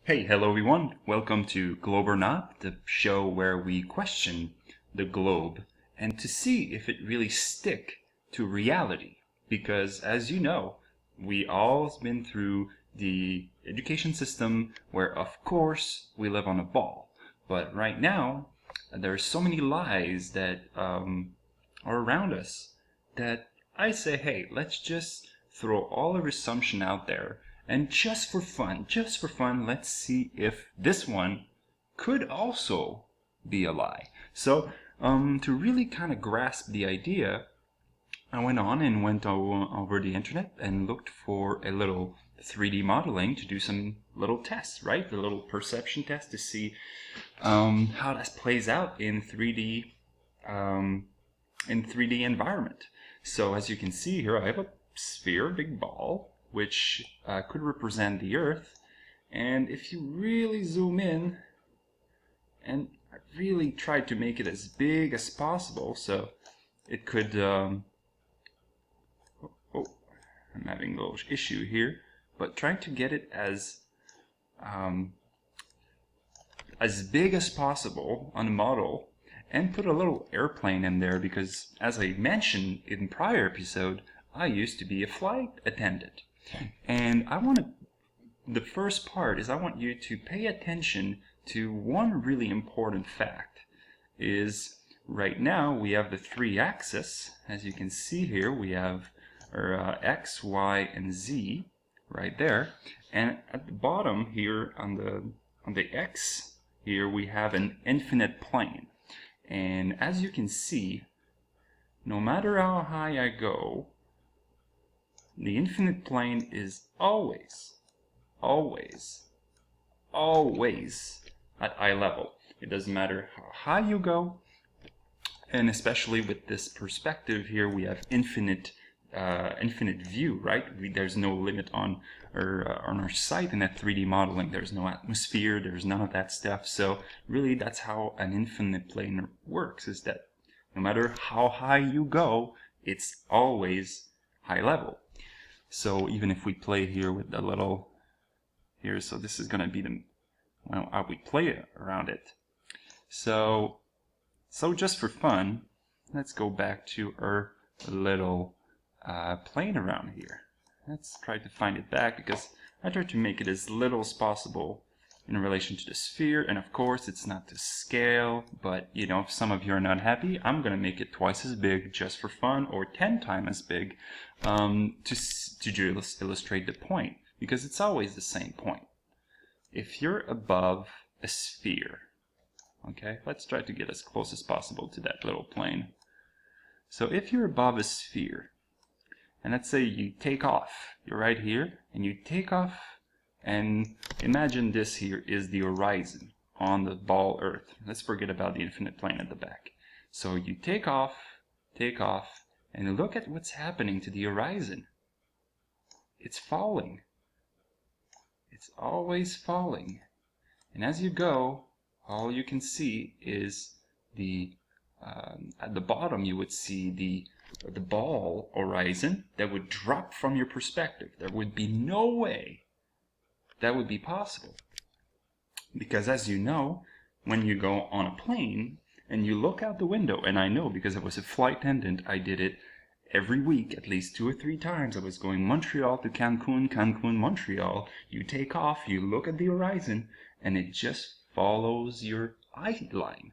Hello everyone. Welcome to Globe or Not, the show where we question the globe and to see if it really stick to reality. Because as you know, we all been through the education system where of course we live on a ball. But right now, there are so many lies that are around us that I say, hey, let's just throw all our assumption out there and just for fun, let's see if this one could also be a lie. So, to really kind of grasp the idea, I went over the internet and looked for a little 3D modeling to do some little tests, right? The little perception test to see how that plays out in 3D environment. So as you can see here, I have a sphere, big ball, which could represent the Earth. And if you really zoom in, and I really tried to make it as big as possible, so it could, I'm having a little issue here, but trying to get it as big as possible on the model and put a little airplane in there because, as I mentioned in prior episode, I used to be a flight attendant. And the first part is I want you to pay attention to one really important fact. Is right now we have the three axes. As you can see here, we have our X, Y, and Z right there. And at the bottom here on the X here we have an infinite plane. And as you can see, no matter how high I go, the infinite plane is always at eye level. It doesn't matter how high you go, and especially with this perspective here, we have infinite view, right? There's no limit on our sight in that 3D modeling. There's no atmosphere, there's none of that stuff. So really that's how an infinite plane works, is that no matter how high you go, it's always high level. So even if we play here with the little here, so this is going to be how we play around it. So just for fun, let's go back to our little plane around here. Let's try to find it back because I try to make it as little as possible in relation to the sphere, and of course it's not to scale, but you know, if some of you are not happy, I'm gonna make it twice as big just for fun, or 10 times as big, to just illustrate the point, because it's always the same point. If you're above a sphere, okay, let's try to get as close as possible to that little plane. So if you're above a sphere, and let's say you take off, you're right here, and you take off, and imagine this here is the horizon on the ball Earth. Let's forget about the infinite plane at the back. So you take off, and look at what's happening to the horizon. It's falling. It's always falling. And as you go, all you can see is at the bottom you would see the ball horizon that would drop from your perspective. There would be no way that would be possible. Because as you know, when you go on a plane and you look out the window, and I know because I was a flight attendant, I did it every week, at least 2 or 3 times. I was going Montreal to Cancun, Montreal. You take off, you look at the horizon, and it just follows your eye line.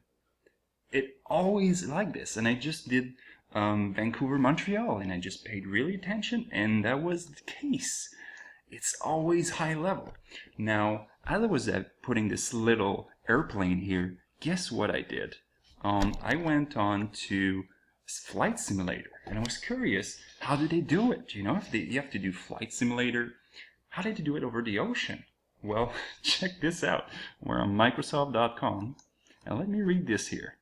It always like this, and I just did Vancouver, Montreal, and I just paid really attention, and that was the case. It's always high level. Now, as I was putting this little airplane here, guess what I did? I went on to Flight Simulator, and I was curious, how did they do it? You know, if you have to do Flight Simulator, how did they do it over the ocean? Well, check this out. We're on Microsoft.com, and let me read this here.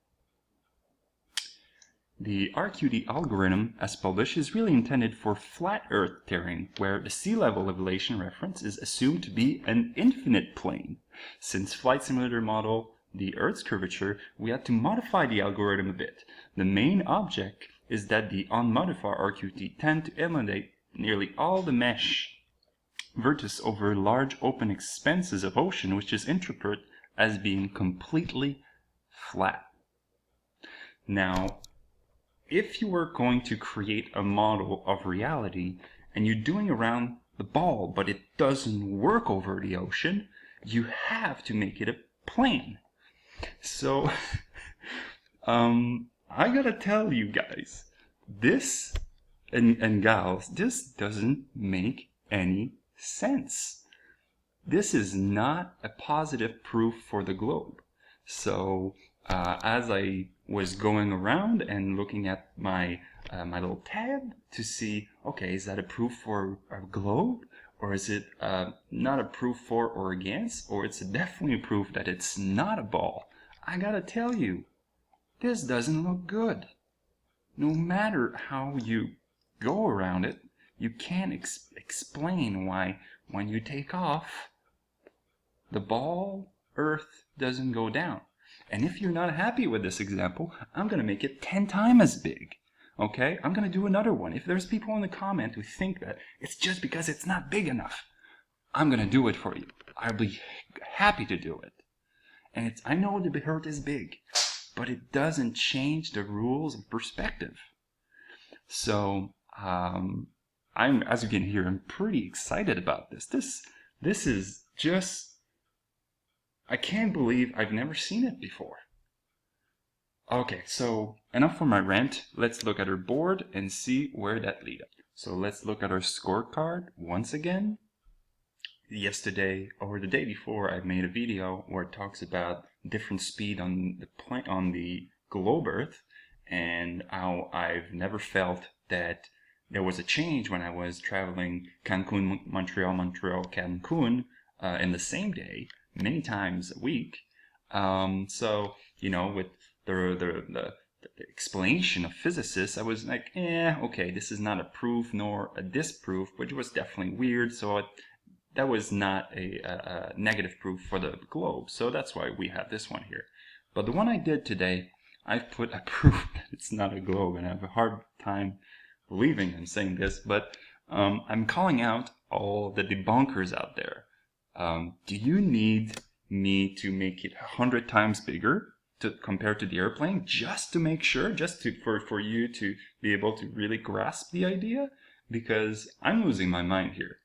The RQD algorithm, as published, is really intended for flat Earth terrain, where the sea level elevation reference is assumed to be an infinite plane. Since Flight Simulator model the Earth's curvature, we had to modify the algorithm a bit. The main object is that the unmodified RQD tend to eliminate nearly all the mesh vertex over large open expanses of ocean, which is interpreted as being completely flat. Now, if you were going to create a model of reality and you're doing around the ball, but it doesn't work over the ocean, you have to make it a plane. So, I gotta tell you guys, this and gals, this doesn't make any sense. This is not a positive proof for the globe. So as I was going around and looking at my my little tab to see, okay, is that a proof for a globe, or is it not a proof for or against, or it's definitely a proof that it's not a ball? I gotta tell you, this doesn't look good. No matter how you go around it, you can't explain why when you take off, the ball Earth doesn't go down. And if you're not happy with this example, I'm going to make it 10 times as big. Okay? I'm going to do another one. If there's people in the comment who think that it's just because it's not big enough, I'm going to do it for you. I'll be happy to do it. And I know the Earth is big, but it doesn't change the rules of perspective. So, as you can hear, I'm pretty excited about this. This is just, I can't believe I've never seen it before. Okay, so enough for my rant. Let's look at our board and see where that leads us. So let's look at our scorecard once again. Yesterday or the day before, I made a video where it talks about different speed on the globe Earth, and how I've never felt that there was a change when I was traveling Cancun, Montreal, Cancun in the same day, many times a week. So, you know, with the explanation of physicists, I was like, okay, this is not a proof nor a disproof, but it was definitely weird. So that was not a negative proof for the globe. So that's why we have this one here. But the one I did today, I've put a proof that it's not a globe, and I have a hard time believing I'm saying this, but I'm calling out all the debunkers out there. Do you need me to make it 100 times bigger compared to the airplane, just to make sure, for you to be able to really grasp the idea? Because I'm losing my mind here.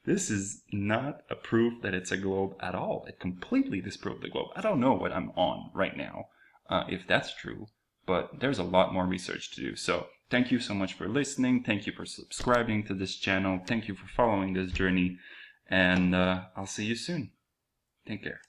This is not a proof that it's a globe at all. It completely disproved the globe. I don't know what I'm on right now, if that's true, but there's a lot more research to do. So thank you so much for listening. Thank you for subscribing to this channel. Thank you for following this journey, and I'll see you soon. Take care.